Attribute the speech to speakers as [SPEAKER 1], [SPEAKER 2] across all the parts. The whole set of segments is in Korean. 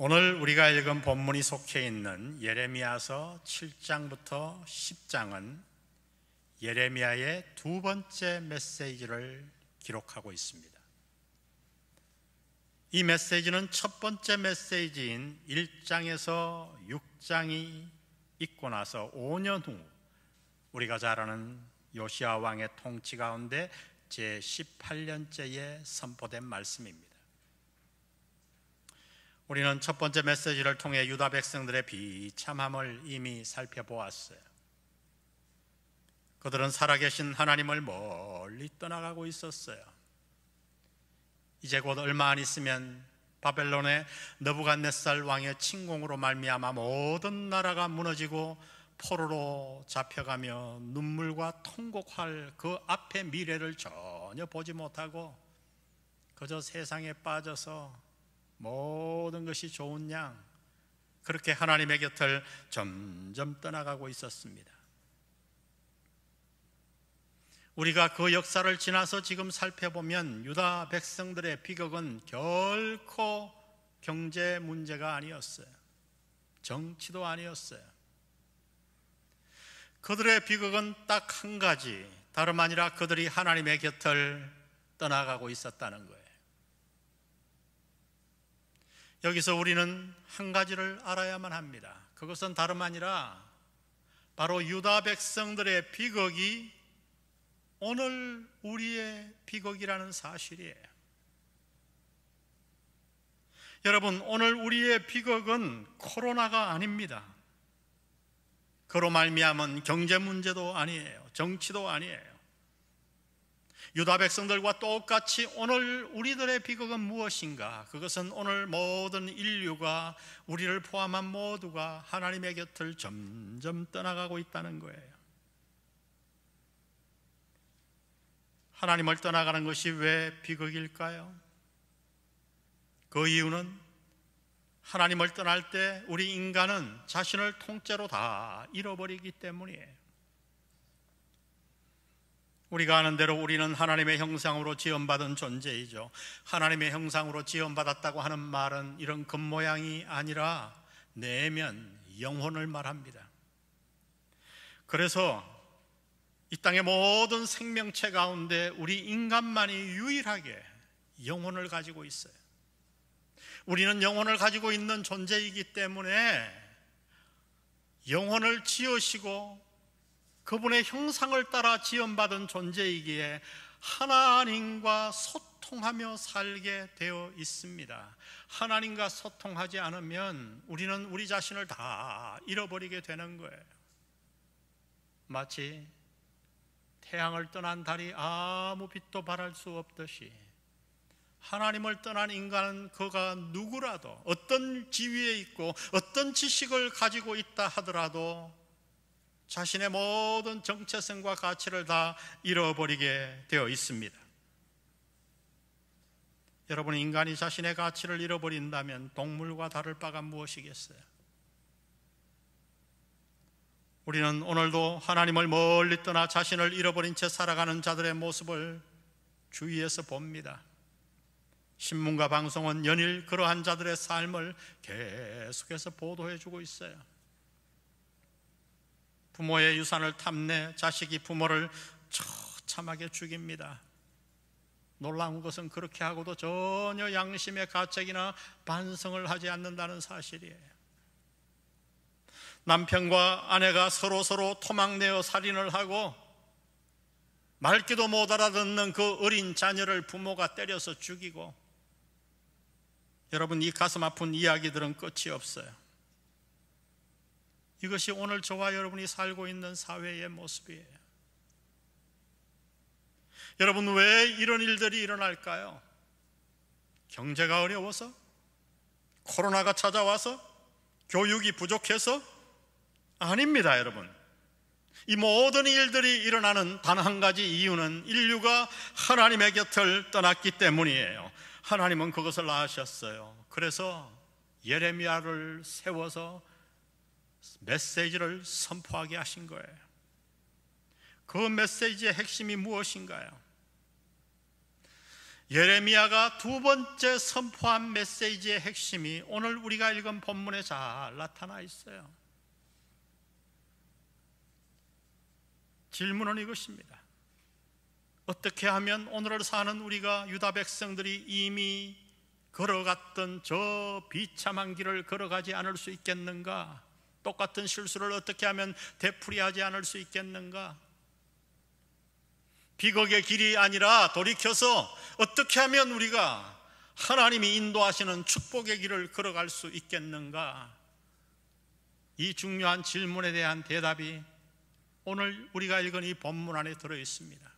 [SPEAKER 1] 오늘 우리가 읽은 본문이 속해 있는 예레미야서 7장부터 10장은 예레미야의 두 번째 메시지를 기록하고 있습니다. 이 메시지는 첫 번째 메시지인 1장에서 6장이 있고 나서 5년 후 우리가 잘 아는 요시야 왕의 통치 가운데 제18년째에 선포된 말씀입니다. 우리는 첫 번째 메시지를 통해 유다 백성들의 비참함을 이미 살펴보았어요. 그들은 살아계신 하나님을 멀리 떠나가고 있었어요. 이제 곧 얼마 안 있으면 바벨론의 느부갓네살 왕의 침공으로 말미암아 모든 나라가 무너지고 포로로 잡혀가며 눈물과 통곡할 그 앞의 미래를 전혀 보지 못하고 그저 세상에 빠져서 모든 것이 좋은 양 그렇게 하나님의 곁을 점점 떠나가고 있었습니다. 우리가 그 역사를 지나서 지금 살펴보면 유다 백성들의 비극은 결코 경제 문제가 아니었어요. 정치도 아니었어요. 그들의 비극은 딱 한 가지, 다름 아니라 그들이 하나님의 곁을 떠나가고 있었다는 거예요. 여기서 우리는 한 가지를 알아야만 합니다. 그것은 다름 아니라 바로 유다 백성들의 비극이 오늘 우리의 비극이라는 사실이에요. 여러분, 오늘 우리의 비극은 코로나가 아닙니다. 그로 말미암은 경제 문제도 아니에요. 정치도 아니에요. 유다 백성들과 똑같이 오늘 우리들의 비극은 무엇인가? 그것은 오늘 모든 인류가, 우리를 포함한 모두가 하나님의 곁을 점점 떠나가고 있다는 거예요. 하나님을 떠나가는 것이 왜 비극일까요? 그 이유는 하나님을 떠날 때 우리 인간은 자신을 통째로 다 잃어버리기 때문이에요. 우리가 아는 대로 우리는 하나님의 형상으로 지음받은 존재이죠. 하나님의 형상으로 지음받았다고 하는 말은 이런 겉모양이 아니라 내면, 영혼을 말합니다. 그래서 이 땅의 모든 생명체 가운데 우리 인간만이 유일하게 영혼을 가지고 있어요. 우리는 영혼을 가지고 있는 존재이기 때문에 영혼을 지으시고 그분의 형상을 따라 지음받은 존재이기에 하나님과 소통하며 살게 되어 있습니다. 하나님과 소통하지 않으면 우리는 우리 자신을 다 잃어버리게 되는 거예요. 마치 태양을 떠난 달이 아무 빛도 발할 수 없듯이 하나님을 떠난 인간은 그가 누구라도 어떤 지위에 있고 어떤 지식을 가지고 있다 하더라도 자신의 모든 정체성과 가치를 다 잃어버리게 되어 있습니다. 여러분, 인간이 자신의 가치를 잃어버린다면 동물과 다를 바가 무엇이겠어요? 우리는 오늘도 하나님을 멀리 떠나 자신을 잃어버린 채 살아가는 자들의 모습을 주위에서 봅니다. 신문과 방송은 연일 그러한 자들의 삶을 계속해서 보도해주고 있어요. 부모의 유산을 탐내 자식이 부모를 처참하게 죽입니다. 놀라운 것은 그렇게 하고도 전혀 양심의 가책이나 반성을 하지 않는다는 사실이에요. 남편과 아내가 서로 토막내어 살인을 하고 말귀도 못 알아듣는 그 어린 자녀를 부모가 때려서 죽이고, 여러분, 이 가슴 아픈 이야기들은 끝이 없어요. 이것이 오늘 저와 여러분이 살고 있는 사회의 모습이에요. 여러분, 왜 이런 일들이 일어날까요? 경제가 어려워서? 코로나가 찾아와서? 교육이 부족해서? 아닙니다, 여러분. 이 모든 일들이 일어나는 단 한 가지 이유는 인류가 하나님의 곁을 떠났기 때문이에요. 하나님은 그것을 아셨어요. 그래서 예레미야를 세워서 메시지를 선포하게 하신 거예요. 그 메시지의 핵심이 무엇인가요? 예레미야가 두 번째 선포한 메시지의 핵심이 오늘 우리가 읽은 본문에 잘 나타나 있어요. 질문은 이것입니다. 어떻게 하면 오늘을 사는 우리가 유다 백성들이 이미 걸어갔던 저 비참한 길을 걸어가지 않을 수 있겠는가? 똑같은 실수를 어떻게 하면 되풀이하지 않을 수 있겠는가? 비극의 길이 아니라 돌이켜서 어떻게 하면 우리가 하나님이 인도하시는 축복의 길을 걸어갈 수 있겠는가? 이 중요한 질문에 대한 대답이 오늘 우리가 읽은 이 본문 안에 들어 있습니다.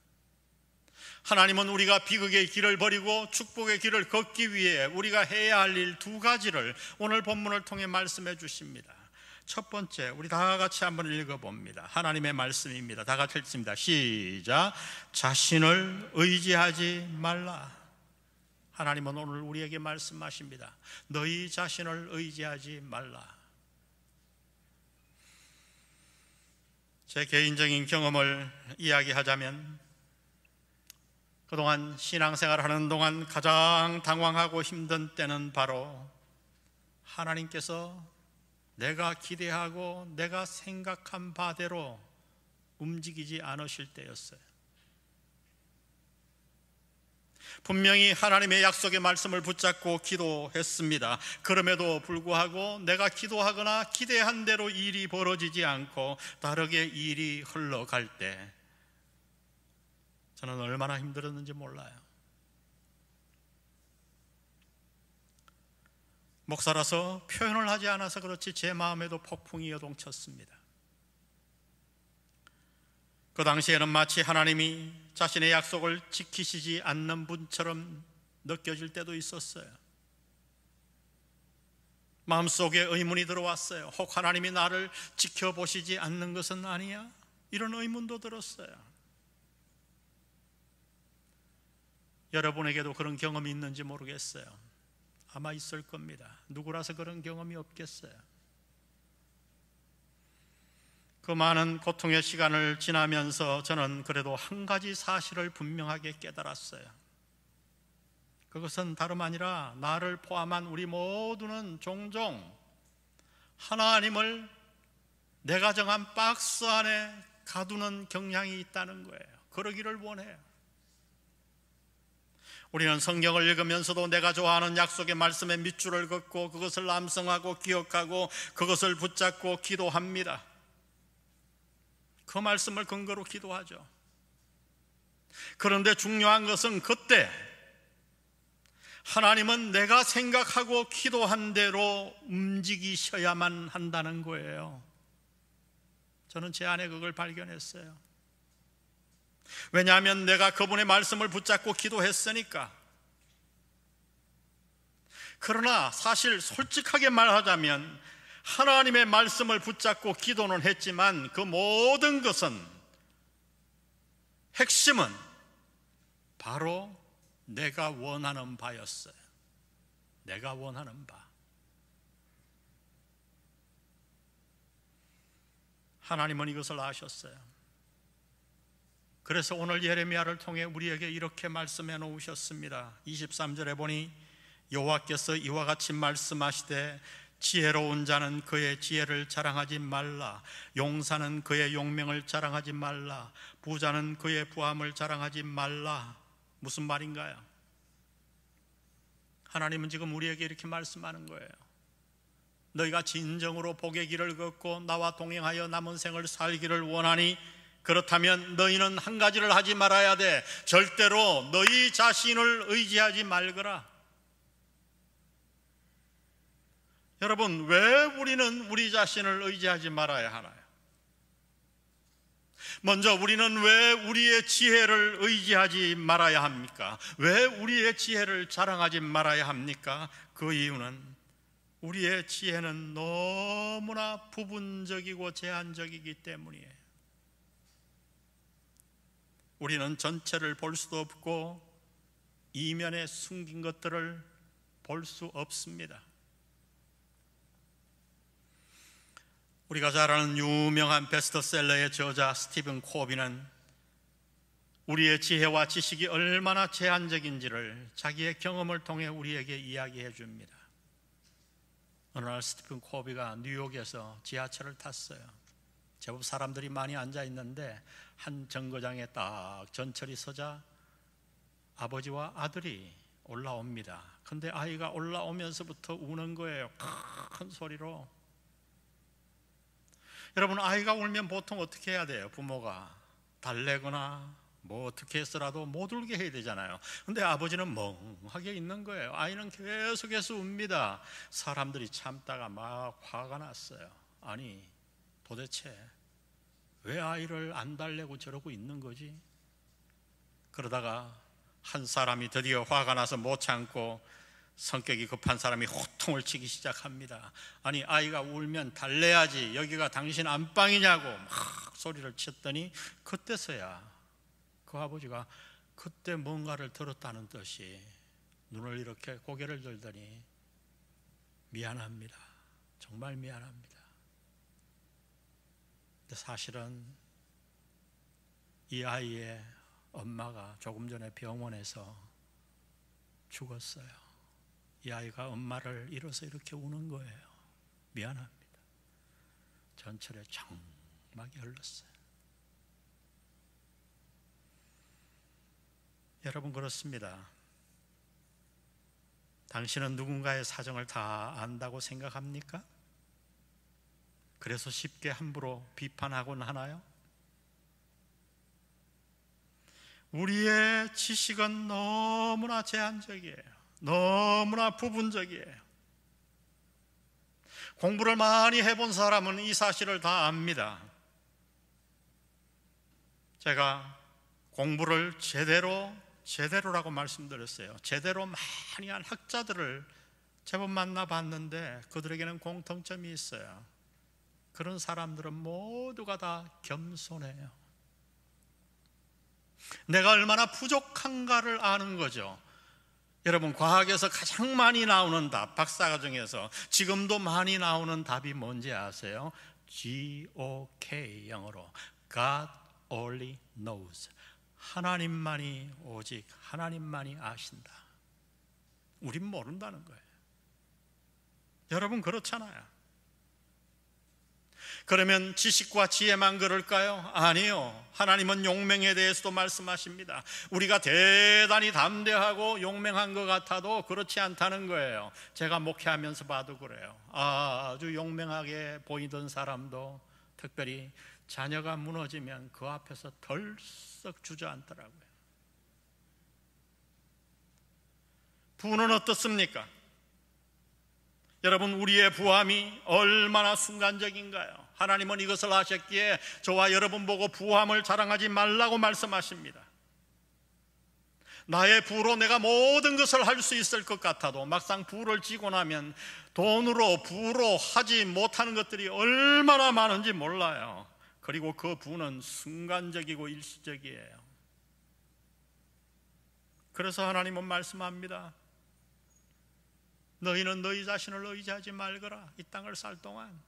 [SPEAKER 1] 하나님은 우리가 비극의 길을 버리고 축복의 길을 걷기 위해 우리가 해야 할 일 두 가지를 오늘 본문을 통해 말씀해 주십니다. 첫 번째, 우리 다 같이 한번 읽어봅니다. 하나님의 말씀입니다. 다 같이 읽습니다. 시작. 자신을 의지하지 말라. 하나님은 오늘 우리에게 말씀하십니다. 너희 자신을 의지하지 말라. 제 개인적인 경험을 이야기하자면 그동안 신앙생활하는 동안 가장 당황하고 힘든 때는 바로 하나님께서 내가 기대하고 내가 생각한 바대로 움직이지 않으실 때였어요. 분명히 하나님의 약속의 말씀을 붙잡고 기도했습니다. 그럼에도 불구하고 내가 기도하거나 기대한 대로 일이 벌어지지 않고 다르게 일이 흘러갈 때 저는 얼마나 힘들었는지 몰라요. 목사라서 표현을 하지 않아서 그렇지 제 마음에도 폭풍이 요동쳤습니다. 그 당시에는 마치 하나님이 자신의 약속을 지키시지 않는 분처럼 느껴질 때도 있었어요. 마음속에 의문이 들어왔어요. 혹 하나님이 나를 지켜보시지 않는 것은 아니야? 이런 의문도 들었어요. 여러분에게도 그런 경험이 있는지 모르겠어요. 아마 있을 겁니다. 누구라서 그런 경험이 없겠어요. 그 많은 고통의 시간을 지나면서 저는 그래도 한 가지 사실을 분명하게 깨달았어요. 그것은 다름 아니라 나를 포함한 우리 모두는 종종 하나님을 내가 정한 박스 안에 가두는 경향이 있다는 거예요. 그러기를 원해요. 우리는 성경을 읽으면서도 내가 좋아하는 약속의 말씀에 밑줄을 긋고 그것을 암송하고 기억하고 그것을 붙잡고 기도합니다. 그 말씀을 근거로 기도하죠. 그런데 중요한 것은 그때 하나님은 내가 생각하고 기도한 대로 움직이셔야만 한다는 거예요. 저는 제 안에 그걸 발견했어요. 왜냐하면 내가 그분의 말씀을 붙잡고 기도했으니까. 그러나 사실 솔직하게 말하자면 하나님의 말씀을 붙잡고 기도는 했지만 그 모든 것은 핵심은 바로 내가 원하는 바였어요. 내가 원하는 바. 하나님은 이것을 아셨어요. 그래서 오늘 예레미야를 통해 우리에게 이렇게 말씀해 놓으셨습니다. 23절에 보니 여호와께서 이와 같이 말씀하시되 지혜로운 자는 그의 지혜를 자랑하지 말라. 용사는 그의 용명을 자랑하지 말라. 부자는 그의 부함을 자랑하지 말라. 무슨 말인가요? 하나님은 지금 우리에게 이렇게 말씀하는 거예요. 너희가 진정으로 복의 길을 걷고 나와 동행하여 남은 생을 살기를 원하니 그렇다면 너희는 한 가지를 하지 말아야 돼. 절대로 너희 자신을 의지하지 말거라. 여러분, 왜 우리는 우리 자신을 의지하지 말아야 하나요? 먼저 우리는 왜 우리의 지혜를 의지하지 말아야 합니까? 왜 우리의 지혜를 자랑하지 말아야 합니까? 그 이유는 우리의 지혜는 너무나 부분적이고 제한적이기 때문이에요. 우리는 전체를 볼 수도 없고 이면에 숨긴 것들을 볼 수 없습니다. 우리가 잘 아는 유명한 베스트셀러의 저자 스티븐 코비는 우리의 지혜와 지식이 얼마나 제한적인지를 자기의 경험을 통해 우리에게 이야기해 줍니다. 어느 날 스티븐 코비가 뉴욕에서 지하철을 탔어요. 제법 사람들이 많이 앉아 있는데 한 정거장에 딱 전철이 서자 아버지와 아들이 올라옵니다. 근데 아이가 올라오면서부터 우는 거예요. 큰 소리로. 여러분, 아이가 울면 보통 어떻게 해야 돼요? 부모가 달래거나 뭐 어떻게 해서라도 못 울게 해야 되잖아요. 근데 아버지는 멍하게 있는 거예요. 아이는 계속해서 웁니다. 사람들이 참다가 막 화가 났어요. 아니, 도대체 왜 아이를 안 달래고 저러고 있는 거지? 그러다가 한 사람이 드디어 화가 나서 못 참고 성격이 급한 사람이 호통을 치기 시작합니다. 아니, 아이가 울면 달래야지, 여기가 당신 안방이냐고 막 소리를 쳤더니 그때서야 그 아버지가 그때 뭔가를 들었다는 듯이 눈을 이렇게 고개를 들더니 미안합니다. 정말 미안합니다. 근데 사실은 이 아이의 엄마가 조금 전에 병원에서 죽었어요. 이 아이가 엄마를 잃어서 이렇게 우는 거예요. 미안합니다. 전철에 장막이 흘렀어요. 여러분, 그렇습니다. 당신은 누군가의 사정을 다 안다고 생각합니까? 그래서 쉽게 함부로 비판하곤 하나요? 우리의 지식은 너무나 제한적이에요. 너무나 부분적이에요. 공부를 많이 해본 사람은 이 사실을 다 압니다. 제가 공부를 제대로라고 말씀드렸어요. 제대로 많이 한 학자들을 제법 만나봤는데 그들에게는 공통점이 있어요. 그런 사람들은 모두가 다 겸손해요. 내가 얼마나 부족한가를 아는 거죠. 여러분, 과학에서 가장 많이 나오는 답, 박사과정에서 지금도 많이 나오는 답이 뭔지 아세요? GOK, 영어로 God only knows. 하나님만이, 오직 하나님만이 아신다. 우린 모른다는 거예요. 여러분, 그렇잖아요. 그러면 지식과 지혜만 그럴까요? 아니요. 하나님은 용맹에 대해서도 말씀하십니다. 우리가 대단히 담대하고 용맹한 것 같아도 그렇지 않다는 거예요. 제가 목회하면서 봐도 그래요. 아주 용맹하게 보이던 사람도 특별히 자녀가 무너지면 그 앞에서 덜썩 주저앉더라고요. 부는 어떻습니까? 여러분, 우리의 부함이 얼마나 순간적인가요? 하나님은 이것을 아셨기에 저와 여러분 보고 부함을 자랑하지 말라고 말씀하십니다. 나의 부로 내가 모든 것을 할 수 있을 것 같아도 막상 부를 지고 나면 돈으로 부로 하지 못하는 것들이 얼마나 많은지 몰라요. 그리고 그 부는 순간적이고 일시적이에요. 그래서 하나님은 말씀합니다. 너희는 너희 자신을 의지하지 말거라. 이 땅을 살 동안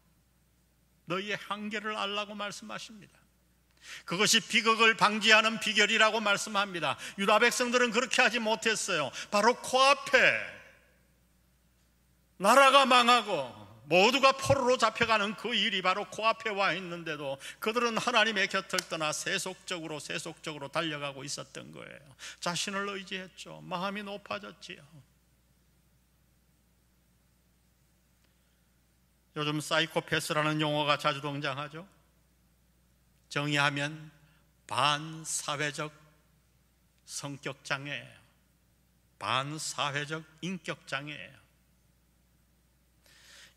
[SPEAKER 1] 너희의 한계를 알라고 말씀하십니다. 그것이 비극을 방지하는 비결이라고 말씀합니다. 유다 백성들은 그렇게 하지 못했어요. 바로 코앞에 나라가 망하고 모두가 포로로 잡혀가는 그 일이 바로 코앞에 와 있는데도 그들은 하나님의 곁을 떠나 세속적으로 달려가고 있었던 거예요. 자신을 의지했죠. 마음이 높아졌지요. 요즘 사이코패스라는 용어가 자주 등장하죠. 정의하면 반사회적 성격장애예요. 반사회적 인격장애예요.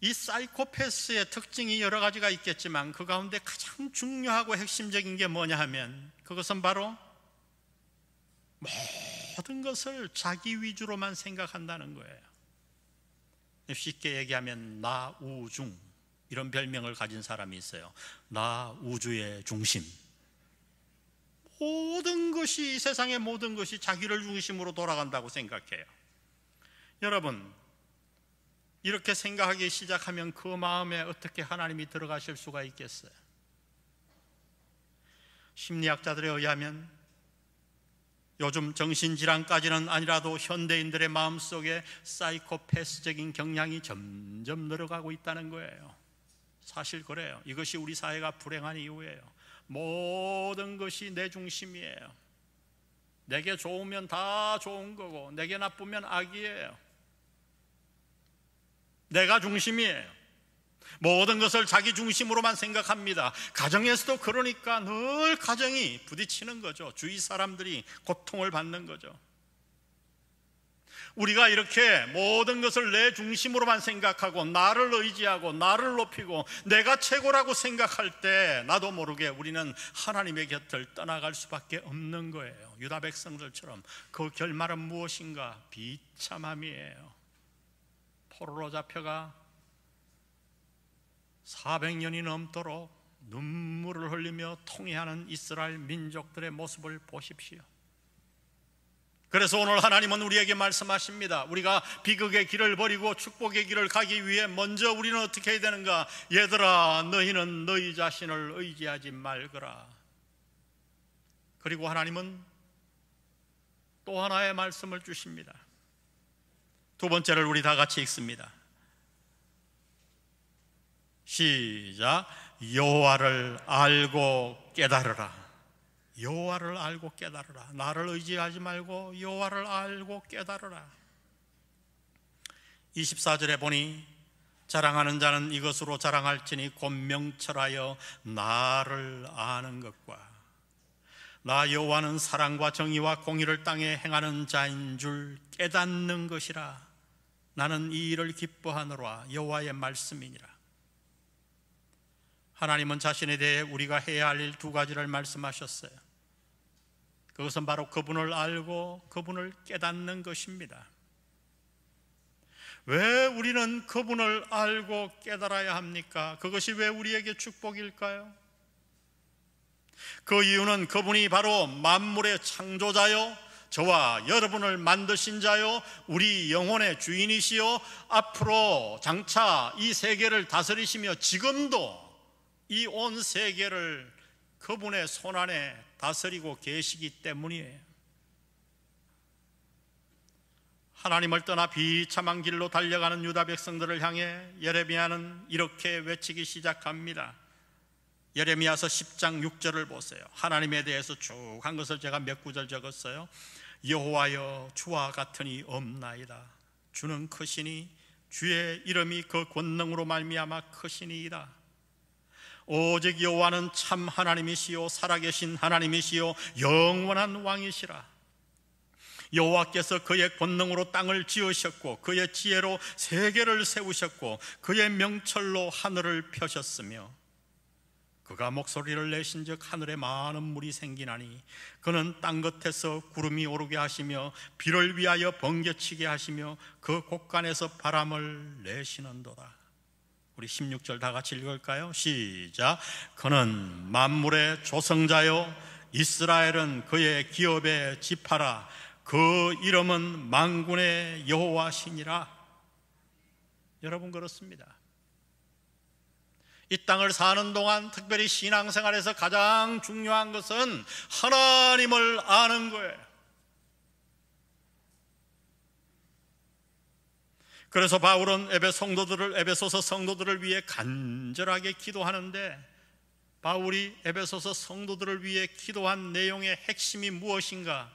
[SPEAKER 1] 이 사이코패스의 특징이 여러 가지가 있겠지만 그 가운데 가장 중요하고 핵심적인 게 뭐냐 하면 그것은 바로 모든 것을 자기 위주로만 생각한다는 거예요. 쉽게 얘기하면 나 우중, 이런 별명을 가진 사람이 있어요. 나 우주의 중심. 모든 것이, 이 세상의 모든 것이 자기를 중심으로 돌아간다고 생각해요. 여러분, 이렇게 생각하기 시작하면 그 마음에 어떻게 하나님이 들어가실 수가 있겠어요? 심리학자들에 의하면 요즘 정신질환까지는 아니라도 현대인들의 마음속에 사이코패스적인 경향이 점점 늘어가고 있다는 거예요. 사실 그래요. 이것이 우리 사회가 불행한 이유예요. 모든 것이 내 중심이에요. 내게 좋으면 다 좋은 거고 내게 나쁘면 악이에요. 내가 중심이에요. 모든 것을 자기 중심으로만 생각합니다. 가정에서도 그러니까 늘 가정이 부딪히는 거죠. 주위 사람들이 고통을 받는 거죠. 우리가 이렇게 모든 것을 내 중심으로만 생각하고 나를 의지하고 나를 높이고 내가 최고라고 생각할 때 나도 모르게 우리는 하나님의 곁을 떠나갈 수밖에 없는 거예요. 유다 백성들처럼. 그 결말은 무엇인가? 비참함이에요. 포로로 잡혀가 400년이 넘도록 눈물을 흘리며 통회하는 이스라엘 민족들의 모습을 보십시오. 그래서 오늘 하나님은 우리에게 말씀하십니다. 우리가 비극의 길을 버리고 축복의 길을 가기 위해 먼저 우리는 어떻게 해야 되는가? 얘들아, 너희는 너희 자신을 의지하지 말거라. 그리고 하나님은 또 하나의 말씀을 주십니다. 두 번째를 우리 다 같이 읽습니다. 시작. 여호와를 알고 깨달으라. 여호와를 알고 깨달으라. 나를 의지하지 말고 여호와를 알고 깨달으라. 24절에 보니 자랑하는 자는 이것으로 자랑할지니 곧 명철하여 나를 아는 것과 나 여호와는 사랑과 정의와 공의를 땅에 행하는 자인 줄 깨닫는 것이라. 나는 이 일을 기뻐하노라. 여호와의 말씀이니라. 하나님은 자신에 대해 우리가 해야 할 일 두 가지를 말씀하셨어요. 그것은 바로 그분을 알고 그분을 깨닫는 것입니다. 왜 우리는 그분을 알고 깨달아야 합니까? 그것이 왜 우리에게 축복일까요? 그 이유는 그분이 바로 만물의 창조자요, 저와 여러분을 만드신 자요, 우리 영혼의 주인이시요, 앞으로 장차 이 세계를 다스리시며 지금도 이 온 세계를 그분의 손안에 다스리고 계시기 때문이에요. 하나님을 떠나 비참한 길로 달려가는 유다 백성들을 향해 예레미야는 이렇게 외치기 시작합니다. 예레미야서 10장 6절을 보세요. 하나님에 대해서 쭉 한 것을 제가 몇 구절 적었어요. 여호와여, 주와 같으니 없나이다. 주는 크시니 주의 이름이 그 권능으로 말미암아 크시니이다. 오직 여호와는 참 하나님이시요 살아계신 하나님이시요 영원한 왕이시라. 여호와께서 그의 권능으로 땅을 지으셨고 그의 지혜로 세계를 세우셨고 그의 명철로 하늘을 펴셨으며 그가 목소리를 내신즉 하늘에 많은 물이 생기나니 그는 땅 끝에서 구름이 오르게 하시며 비를 위하여 번개치게 하시며 그 곳간에서 바람을 내시는도다. 우리 16절 다 같이 읽을까요? 시작. 그는 만물의 조성자요 이스라엘은 그의 기업의 지파라. 그 이름은 만군의 여호와시니라. 여러분, 그렇습니다. 이 땅을 사는 동안 특별히 신앙생활에서 가장 중요한 것은 하나님을 아는 거예요. 그래서 바울은 에베소서 성도들을 위해 간절하게 기도하는데, 바울이 에베소서 성도들을 위해 기도한 내용의 핵심이 무엇인가?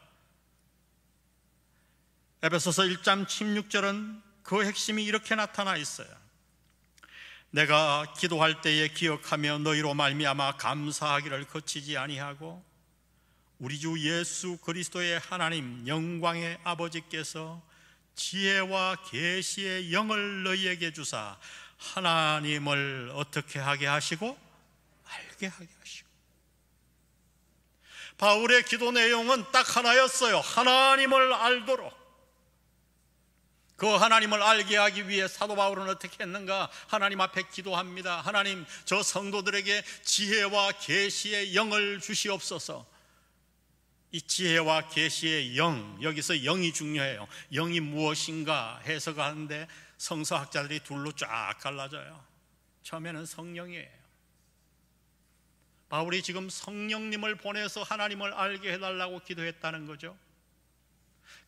[SPEAKER 1] 에베소서 1장 16절은 그 핵심이 이렇게 나타나 있어요. 내가 기도할 때에 기억하며 너희로 말미암아 감사하기를 그치지 아니하고 우리 주 예수 그리스도의 하나님 영광의 아버지께서 지혜와 계시의 영을 너희에게 주사 하나님을 어떻게 하게 하시고 알게 하게 하시고. 바울의 기도 내용은 딱 하나였어요. 하나님을 알도록. 그 하나님을 알게 하기 위해 사도 바울은 어떻게 했는가? 하나님 앞에 기도합니다. 하나님, 저 성도들에게 지혜와 계시의 영을 주시옵소서. 이 지혜와 계시의 영, 여기서 영이 중요해요. 영이 무엇인가 해석하는데 성서학자들이 둘로 쫙 갈라져요. 처음에는 성령이에요. 바울이 지금 성령님을 보내서 하나님을 알게 해달라고 기도했다는 거죠.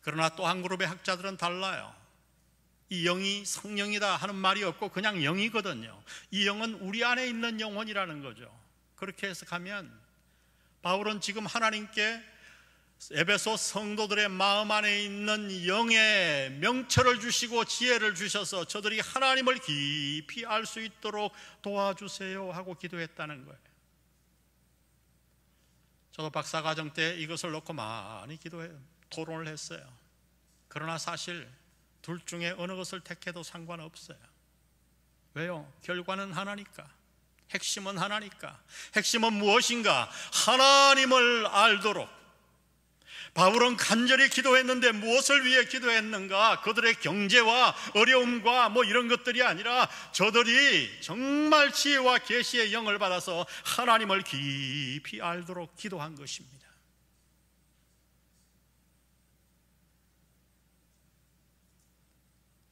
[SPEAKER 1] 그러나 또 한 그룹의 학자들은 달라요. 이 영이 성령이다 하는 말이 없고 그냥 영이거든요. 이 영은 우리 안에 있는 영혼이라는 거죠. 그렇게 해석하면 바울은 지금 하나님께 에베소 성도들의 마음 안에 있는 영의 명철을 주시고 지혜를 주셔서 저들이 하나님을 깊이 알 수 있도록 도와주세요 하고 기도했다는 거예요. 저도 박사과정 때 이것을 놓고 많이 토론을 했어요. 그러나 사실 둘 중에 어느 것을 택해도 상관없어요. 왜요? 결과는 하나니까. 핵심은 하나니까. 핵심은 무엇인가? 하나님을 알도록. 바울은 간절히 기도했는데 무엇을 위해 기도했는가? 그들의 경제와 어려움과 이런 것들이 아니라 저들이 정말 지혜와 계시의 영을 받아서 하나님을 깊이 알도록 기도한 것입니다.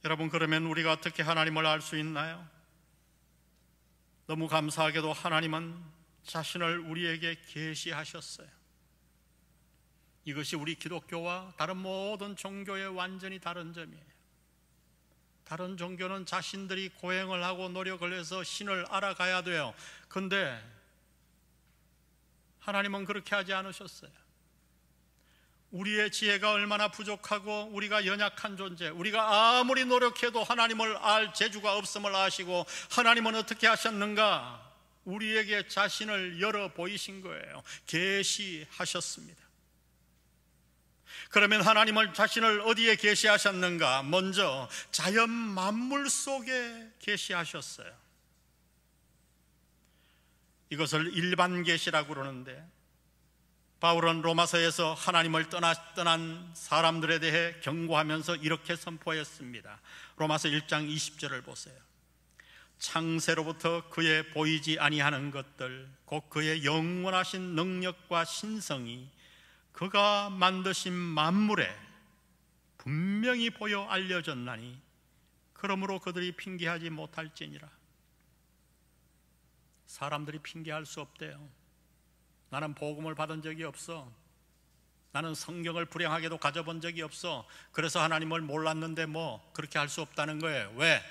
[SPEAKER 1] 여러분, 그러면 우리가 어떻게 하나님을 알 수 있나요? 너무 감사하게도 하나님은 자신을 우리에게 계시하셨어요. 이것이 우리 기독교와 다른 모든 종교의 완전히 다른 점이에요. 다른 종교는 자신들이 고행을 하고 노력을 해서 신을 알아가야 돼요. 그런데 하나님은 그렇게 하지 않으셨어요. 우리의 지혜가 얼마나 부족하고 우리가 연약한 존재, 우리가 아무리 노력해도 하나님을 알 재주가 없음을 아시고 하나님은 어떻게 하셨는가? 우리에게 자신을 열어 보이신 거예요. 계시하셨습니다. 그러면 하나님을 자신을 어디에 계시하셨는가? 먼저 자연 만물 속에 계시하셨어요. 이것을 일반 계시라고 그러는데 바울은 로마서에서 하나님을 떠난 사람들에 대해 경고하면서 이렇게 선포했습니다. 로마서 1장 20절을 보세요. 창세로부터 그의 보이지 아니하는 것들 곧 그의 영원하신 능력과 신성이 그가 만드신 만물에 분명히 보여 알려졌나니 그러므로 그들이 핑계하지 못할지니라. 사람들이 핑계할 수 없대요. 나는 복음을 받은 적이 없어. 나는 성경을 불행하게도 가져본 적이 없어. 그래서 하나님을 몰랐는데 그렇게 할 수 없다는 거예요. 왜?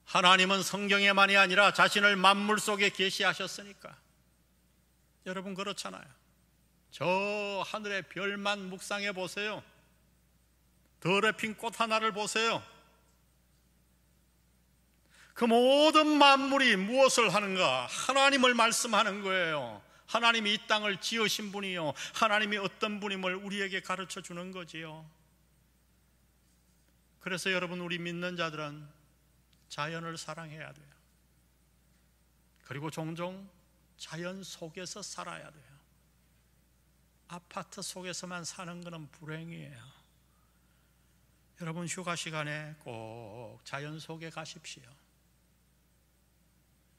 [SPEAKER 1] 하나님은 성경에만이 아니라 자신을 만물 속에 계시하셨으니까. 여러분 그렇잖아요. 저 하늘의 별만 묵상해 보세요. 덜에 핀 꽃 하나를 보세요. 그 모든 만물이 무엇을 하는가? 하나님을 말씀하는 거예요. 하나님이 이 땅을 지으신 분이요, 하나님이 어떤 분임을 우리에게 가르쳐 주는 거지요. 그래서 여러분, 우리 믿는 자들은 자연을 사랑해야 돼요. 그리고 종종 자연 속에서 살아야 돼요. 아파트 속에서만 사는 것은 불행이에요. 여러분, 휴가 시간에 꼭 자연 속에 가십시오.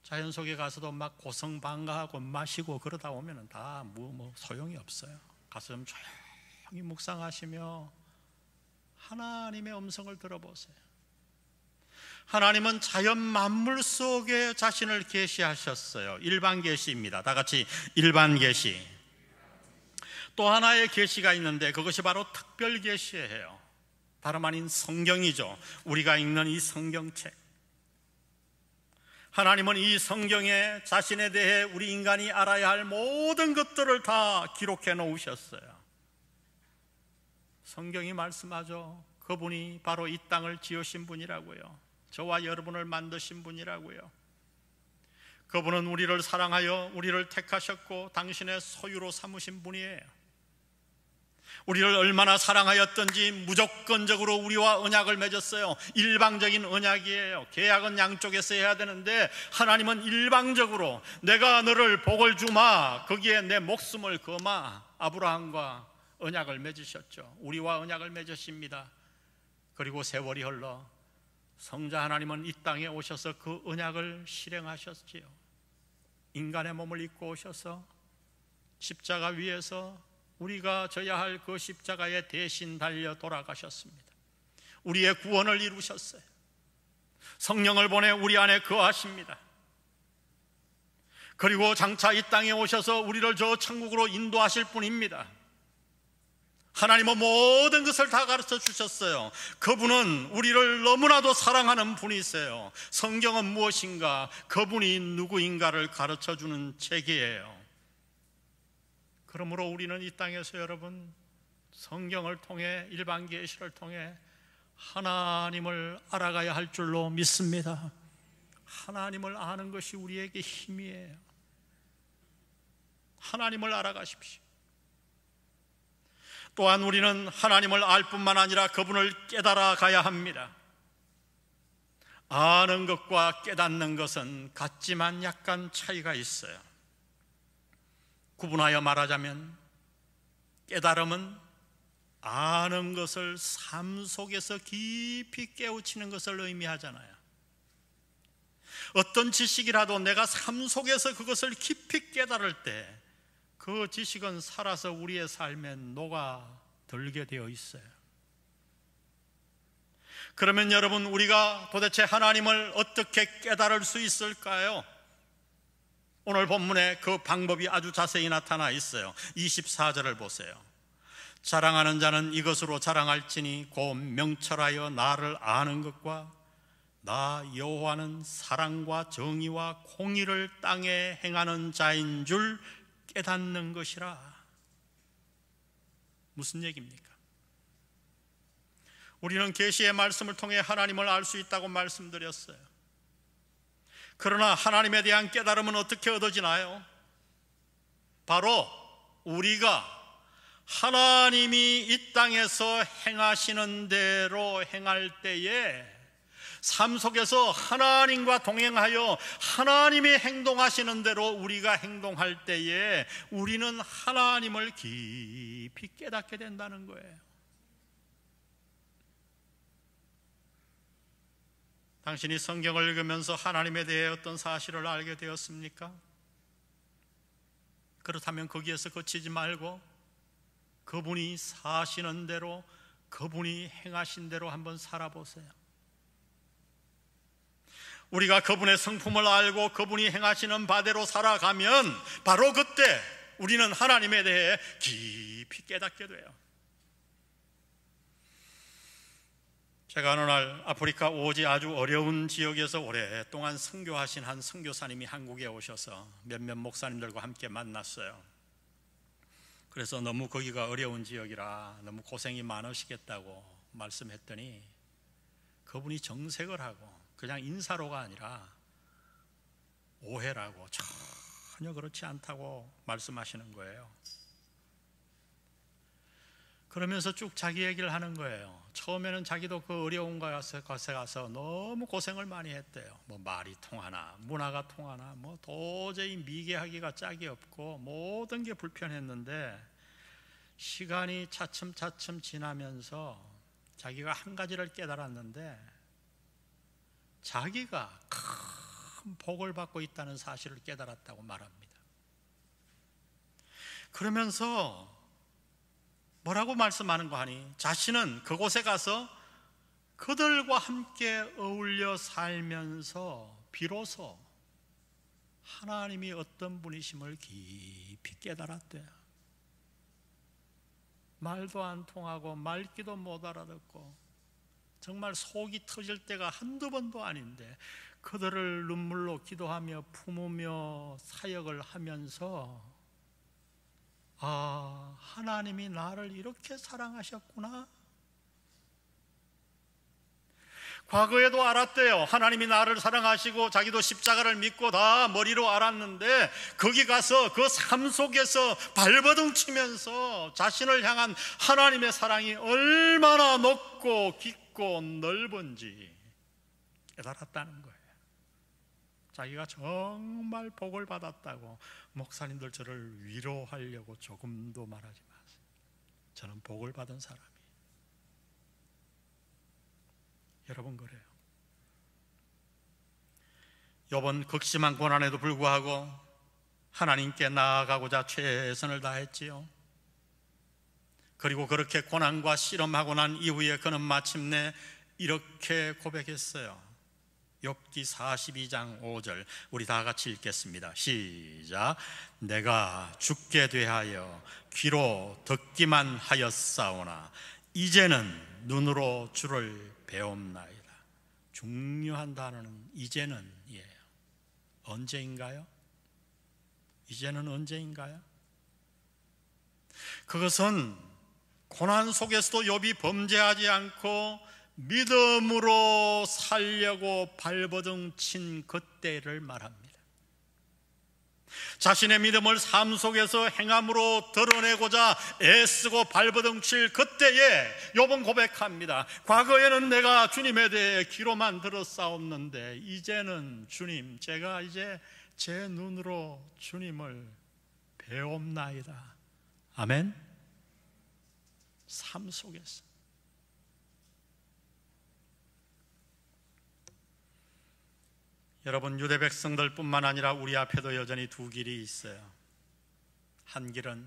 [SPEAKER 1] 자연 속에 가서도 막 고성방가하고 마시고 그러다 오면 다 소용이 없어요. 가서 좀 조용히 묵상하시며 하나님의 음성을 들어보세요. 하나님은 자연 만물 속에 자신을 계시하셨어요. 일반 계시입니다. 다 같이 일반 계시. 또 하나의 계시가 있는데 그것이 바로 특별 계시예요. 다름 아닌 성경이죠. 우리가 읽는 이 성경책. 하나님은 이 성경에 자신에 대해 우리 인간이 알아야 할 모든 것들을 다 기록해 놓으셨어요. 성경이 말씀하죠. 그분이 바로 이 땅을 지으신 분이라고요. 저와 여러분을 만드신 분이라고요. 그분은 우리를 사랑하여 우리를 택하셨고 당신의 소유로 삼으신 분이에요. 우리를 얼마나 사랑하였던지 무조건적으로 우리와 언약을 맺었어요. 일방적인 언약이에요. 계약은 양쪽에서 해야 되는데 하나님은 일방적으로 내가 너를 복을 주마, 거기에 내 목숨을 거마, 아브라함과 언약을 맺으셨죠. 우리와 언약을 맺으십니다. 그리고 세월이 흘러 성자 하나님은 이 땅에 오셔서 그 언약을 실행하셨지요. 인간의 몸을 입고 오셔서 십자가 위에서 우리가 져야 할 그 십자가에 대신 달려 돌아가셨습니다. 우리의 구원을 이루셨어요. 성령을 보내 우리 안에 거하십니다. 그리고 장차 이 땅에 오셔서 우리를 저 천국으로 인도하실 분입니다. 하나님은 모든 것을 다 가르쳐 주셨어요. 그분은 우리를 너무나도 사랑하는 분이세요. 성경은 무엇인가, 그분이 누구인가를 가르쳐 주는 책이에요. 그러므로 우리는 이 땅에서 여러분, 성경을 통해, 일반 계시를 통해 하나님을 알아가야 할 줄로 믿습니다. 하나님을 아는 것이 우리에게 힘이에요. 하나님을 알아가십시오. 또한 우리는 하나님을 알 뿐만 아니라 그분을 깨달아 가야 합니다. 아는 것과 깨닫는 것은 같지만 약간 차이가 있어요. 구분하여 말하자면 깨달음은 아는 것을 삶 속에서 깊이 깨우치는 것을 의미하잖아요. 어떤 지식이라도 내가 삶 속에서 그것을 깊이 깨달을 때 그 지식은 살아서 우리의 삶에 녹아들게 되어 있어요. 그러면 여러분, 우리가 도대체 하나님을 어떻게 깨달을 수 있을까요? 오늘 본문에 그 방법이 아주 자세히 나타나 있어요. 24절을 보세요. 자랑하는 자는 이것으로 자랑할지니 곧 명철하여 나를 아는 것과 나 여호와는 사랑과 정의와 공의를 땅에 행하는 자인 줄 깨닫는 것이라. 무슨 얘기입니까? 우리는 계시의 말씀을 통해 하나님을 알 수 있다고 말씀드렸어요. 그러나 하나님에 대한 깨달음은 어떻게 얻어지나요? 바로 우리가 하나님이 이 땅에서 행하시는 대로 행할 때에, 삶 속에서 하나님과 동행하여 하나님이 행동하시는 대로 우리가 행동할 때에 우리는 하나님을 깊이 깨닫게 된다는 거예요. 당신이 성경을 읽으면서 하나님에 대해 어떤 사실을 알게 되었습니까? 그렇다면 거기에서 그치지 말고 그분이 사시는 대로, 그분이 행하신 대로 한번 살아보세요. 우리가 그분의 성품을 알고 그분이 행하시는 바대로 살아가면 바로 그때 우리는 하나님에 대해 깊이 깨닫게 돼요. 제가 어느 날 아프리카 오지 아주 어려운 지역에서 오랫동안 선교하신 한 선교사님이 한국에 오셔서 몇몇 목사님들과 함께 만났어요. 그래서 너무 거기가 어려운 지역이라 너무 고생이 많으시겠다고 말씀했더니 그분이 정색을 하고 그냥 인사로가 아니라 오해라고, 전혀 그렇지 않다고 말씀하시는 거예요. 그러면서 쭉 자기 얘기를 하는 거예요. 처음에는 자기도 그 어려운 곳에 가서 너무 고생을 많이 했대요. 뭐 말이 통하나 문화가 통하나 뭐 도저히 미개하기가 짝이 없고 모든 게 불편했는데, 시간이 차츰차츰 지나면서 자기가 한 가지를 깨달았는데, 자기가 큰 복을 받고 있다는 사실을 깨달았다고 말합니다. 그러면서 뭐라고 말씀하는 거 하니, 자신은 그곳에 가서 그들과 함께 어울려 살면서 비로소 하나님이 어떤 분이심을 깊이 깨달았대요. 말도 안 통하고 말귀도 못 알아듣고 정말 속이 터질 때가 한두 번도 아닌데 그들을 눈물로 기도하며 품으며 사역을 하면서, 아, 하나님이 나를 이렇게 사랑하셨구나. 과거에도 알았대요. 하나님이 나를 사랑하시고 자기도 십자가를 믿고 다 머리로 알았는데, 거기 가서 그 삶 속에서 발버둥 치면서 자신을 향한 하나님의 사랑이 얼마나 높고 깊고 넓은지 깨달았다는 거예요. 자기가 정말 복을 받았다고 목사님들 저를 위로하려고 조금도 말하지 마세요. 저는 복을 받은 사람이에요. 여러분, 그래요. 욥은 극심한 고난에도 불구하고 하나님께 나아가고자 최선을 다했지요. 그리고 그렇게 고난과 실험하고 난 이후에 그는 마침내 이렇게 고백했어요. 욥기 42장 5절 우리 다 같이 읽겠습니다. 시작. 내가 죽게 되하여 귀로 듣기만 하였사오나 이제는 눈으로 주를 배옵나이다. 중요한 단어는 이제는이에요. 언제인가요? 이제는 언제인가요? 그것은 고난 속에서도 욥이 범죄하지 않고 믿음으로 살려고 발버둥 친 그때를 말합니다. 자신의 믿음을 삶 속에서 행함으로 드러내고자 애쓰고 발버둥 칠 그때에 욥은 고백합니다. 과거에는 내가 주님에 대해 귀로만 들었사옵는데 이제는 주님, 제가 이제 제 눈으로 주님을 배옵나이다. 아멘. 삶 속에서 여러분, 유대 백성들 뿐만 아니라 우리 앞에도 여전히 두 길이 있어요. 한 길은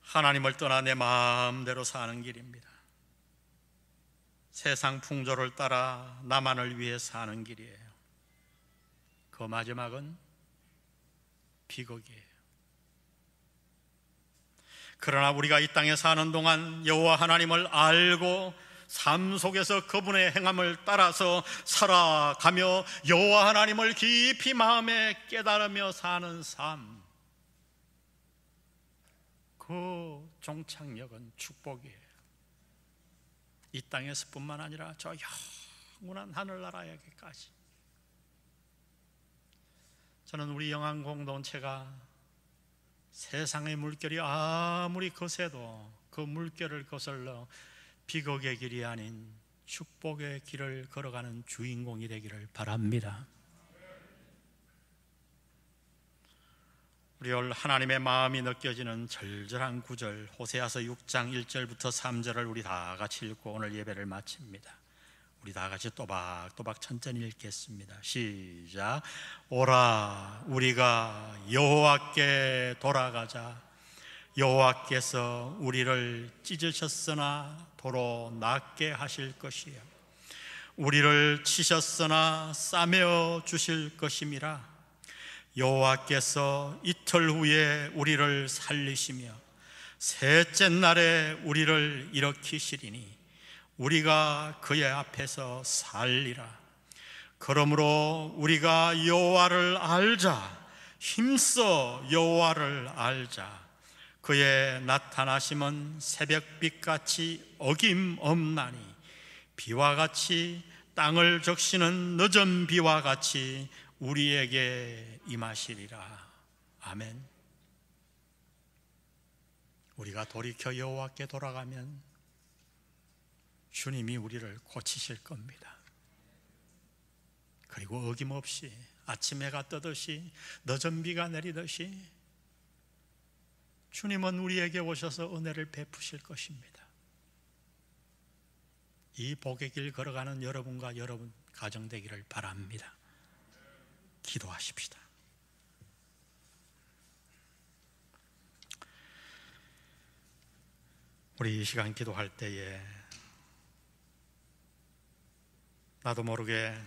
[SPEAKER 1] 하나님을 떠나 내 마음대로 사는 길입니다. 세상 풍조를 따라 나만을 위해 사는 길이에요. 그 마지막은 비극이에요. 그러나 우리가 이 땅에 사는 동안 여호와 하나님을 알고 삶 속에서 그분의 행함을 따라서 살아가며 여호와 하나님을 깊이 마음에 깨달으며 사는 삶, 그 종착역은 축복이에요. 이 땅에서뿐만 아니라 저 영원한 하늘나라에게까지. 저는 우리 영안 공동체가 세상의 물결이 아무리 거세도 그 물결을 거슬러 비극의 길이 아닌 축복의 길을 걸어가는 주인공이 되기를 바랍니다. 우리 올 하나님의 마음이 느껴지는 절절한 구절, 호세아서 6장 1절부터 3절을 우리 다 같이 읽고 오늘 예배를 마칩니다. 우리 다 같이 또박또박 천천히 읽겠습니다. 시작. 오라, 우리가 여호와께 돌아가자. 여호와께서 우리를 찢으셨으나 도로 낫게 하실 것이요 우리를 치셨으나 싸매어 주실 것임이라. 여호와께서 이틀 후에 우리를 살리시며 셋째 날에 우리를 일으키시리니 우리가 그의 앞에서 살리라. 그러므로 우리가 여호와를 알자. 힘써 여호와를 알자. 그의 나타나심은 새벽빛같이 어김없나니 비와 같이 땅을 적시는 늦은 비와 같이 우리에게 임하시리라. 아멘. 우리가 돌이켜 여호와께 돌아가면 주님이 우리를 고치실 겁니다. 그리고 어김없이 아침 해가 뜨듯이 늦은 비가 내리듯이 주님은 우리에게 오셔서 은혜를 베푸실 것입니다. 이 복의 길 걸어가는 여러분과 여러분 가정 되기를 바랍니다. 기도하십시다. 우리 이 시간 기도할 때에 나도 모르게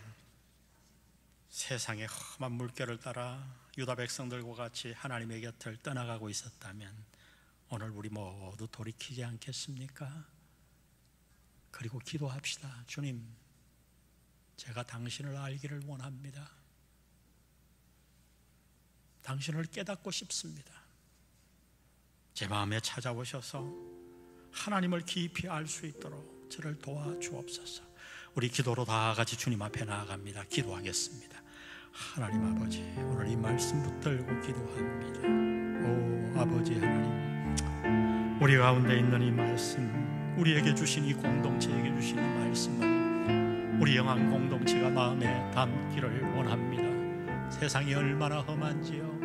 [SPEAKER 1] 세상의 험한 물결을 따라 유다 백성들과 같이 하나님의 곁을 떠나가고 있었다면 오늘 우리 모두 돌이키지 않겠습니까? 그리고 기도합시다. 주님, 제가 당신을 알기를 원합니다. 당신을 깨닫고 싶습니다. 제 마음에 찾아오셔서 하나님을 깊이 알 수 있도록 저를 도와주옵소서. 우리 기도로 다 같이 주님 앞에 나아갑니다. 기도하겠습니다. 하나님 아버지, 오늘 이 말씀 붙들고 기도합니다. 오 아버지 하나님, 우리 가운데 있는 이 말씀, 우리에게 주신 이 공동체에게 주신 이 말씀을 우리 영안 공동체가 마음에 담기를 원합니다. 세상이 얼마나 험한지요.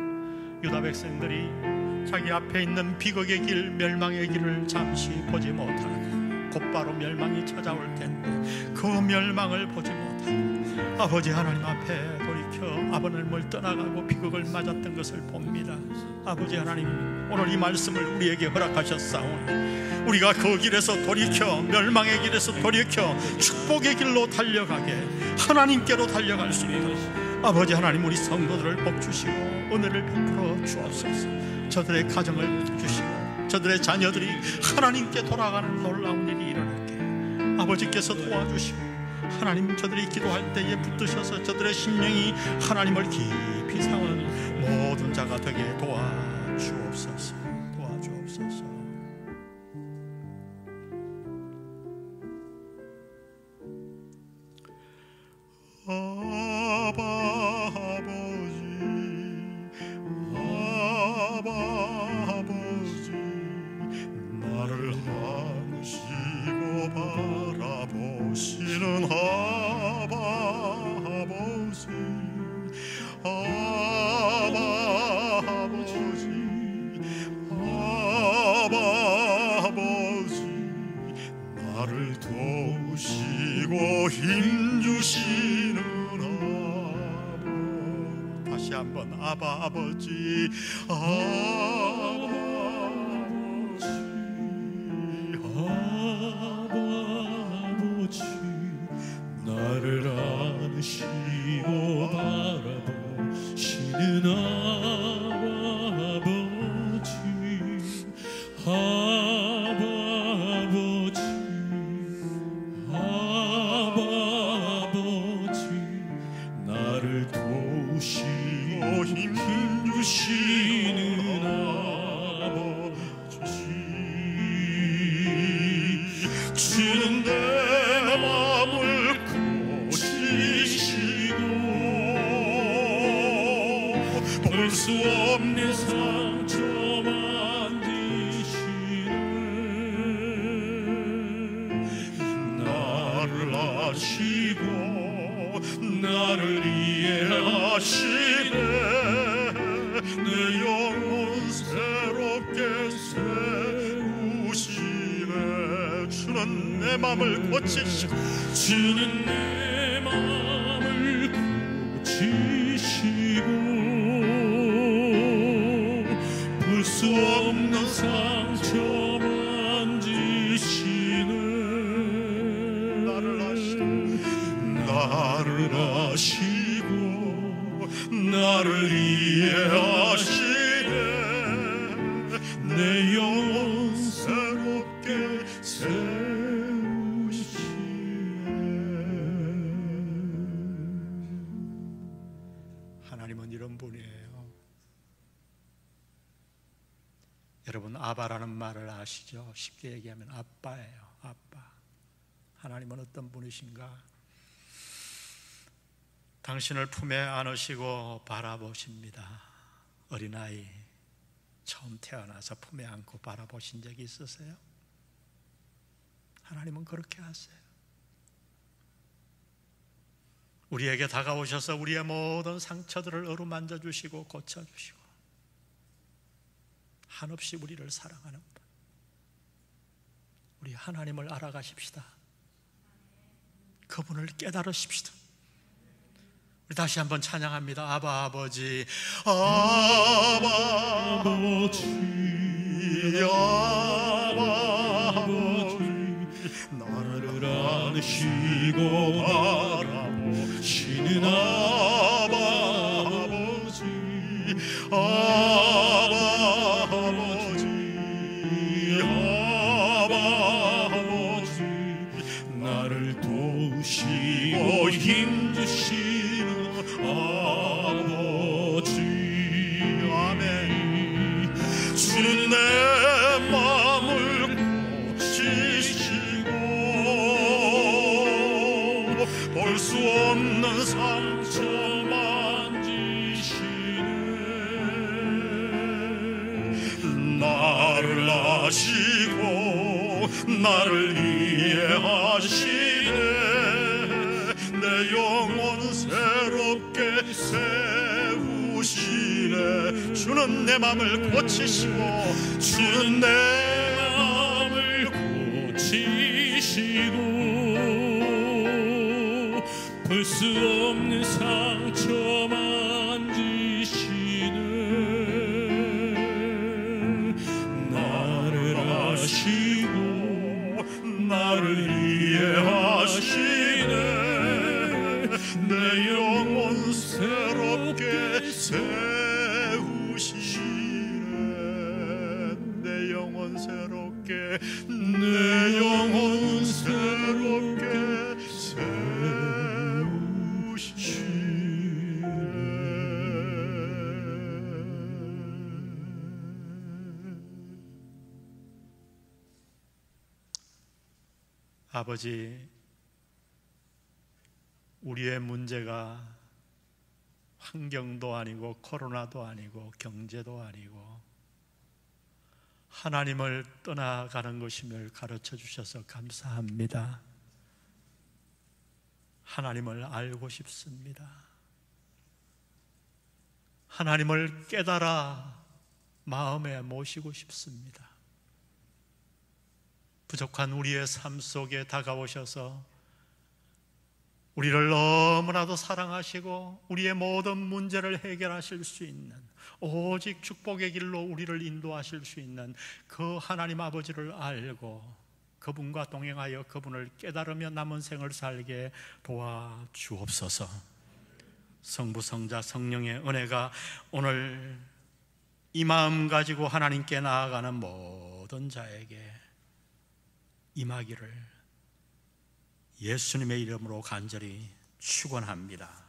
[SPEAKER 1] 유다 백성들이 자기 앞에 있는 비극의 길, 멸망의 길을 잠시 보지 못하고 곧바로 멸망이 찾아올 텐데 그 멸망을 보지 못하고 아버지 하나님 앞에 돌이켜 아버님을 떠나가고 비극을 맞았던 것을 봅니다. 아버지 하나님, 오늘 이 말씀을 우리에게 허락하셨사오니 우리가 그 길에서 돌이켜 멸망의 길에서 돌이켜 축복의 길로 달려가게 하나님께로 달려갈 수 있도록 아버지 하나님 우리 성도들을 복주시고 은혜를 베풀어 주옵소서. 저들의 가정을 주시고 저들의 자녀들이 하나님께 돌아가는 놀라운 일이 일어나게 아버지께서 도와주시고 하나님 저들이 기도할 때에 붙드셔서 저들의 심령이 하나님을 깊이 상하는 모든 자가 되게 도와주옵소서. 도와주옵소서. 아바 아버지 아바 아버지 나를 안으시고 바라보시는 아바 아버지 아바 아버지 아바 아버지 나를 도우시고 힘주시는 아버 다시 한번 아바 아버지 아바 아버지 나를 안으시고 바라보시는 아버지 아버지 아버지 나를 도우시고 힘주시는 아버지 주는 내 마음을 고치시고 볼 수 없는 상처 만드시는 나를 아시고 나를 이해하시네 내 영혼 새롭게 세우시네 주는 내 맘을 고치시고 주는 내 맘을 고치시고 볼 수 없는 상처 만지시네 나를 아시고 나를 이해하시네 내 영혼 새롭게 세우시네. 하나님은 이런 분이에요. 여러분 아바라는 말을 아시죠? 쉽게 얘기하면 아빠예요. 아빠. 하나님은 어떤 분이신가? 당신을 품에 안으시고 바라보십니다. 어린아이 처음 태어나서 품에 안고 바라보신 적이 있으세요? 하나님은 그렇게 하세요. 우리에게 다가오셔서 우리의 모든 상처들을 어루만져 주시고 고쳐주시고 한없이 우리를 사랑하는 분. 우리 하나님을 알아가십시다. 그분을 깨달으십시다. 우리 다시 한번 찬양합니다. 아바 아버지 아바 아버지 아바 아버지 나를 안으시고 바라보시는 아바 아버지 아바 아버지 아바 아버지 나를 도우시고 힘주시는 아버지 아멘. 주는 내 마음을 고치시고 볼 수 없는 상처 만지시네 나를 아시고 나를 이해하시네 내 영혼 새롭게 세우시네 주는 내 맘을 고치시고 주는 내 맘을 고치시고 볼 수 없는 상처 만지시네 나를 이해하시네. 내 영혼 새롭게 세우시네. 내 영혼 새롭게, 내 영혼 새롭게 세우시네. 아버지, 우리의 문제가 환경도 아니고 코로나도 아니고 경제도 아니고 하나님을 떠나가는 것임을 가르쳐 주셔서 감사합니다. 하나님을 알고 싶습니다. 하나님을 깨달아 마음에 모시고 싶습니다. 부족한 우리의 삶 속에 다가오셔서 우리를 너무나도 사랑하시고 우리의 모든 문제를 해결하실 수 있는, 오직 축복의 길로 우리를 인도하실 수 있는 그 하나님 아버지를 알고 그분과 동행하여 그분을 깨달으며 남은 생을 살게 도와주옵소서. 성부, 성자, 성령의 은혜가 오늘 이 마음 가지고 하나님께 나아가는 모든 자에게 임하기를 예수님의 이름으로 간절히 축원합니다.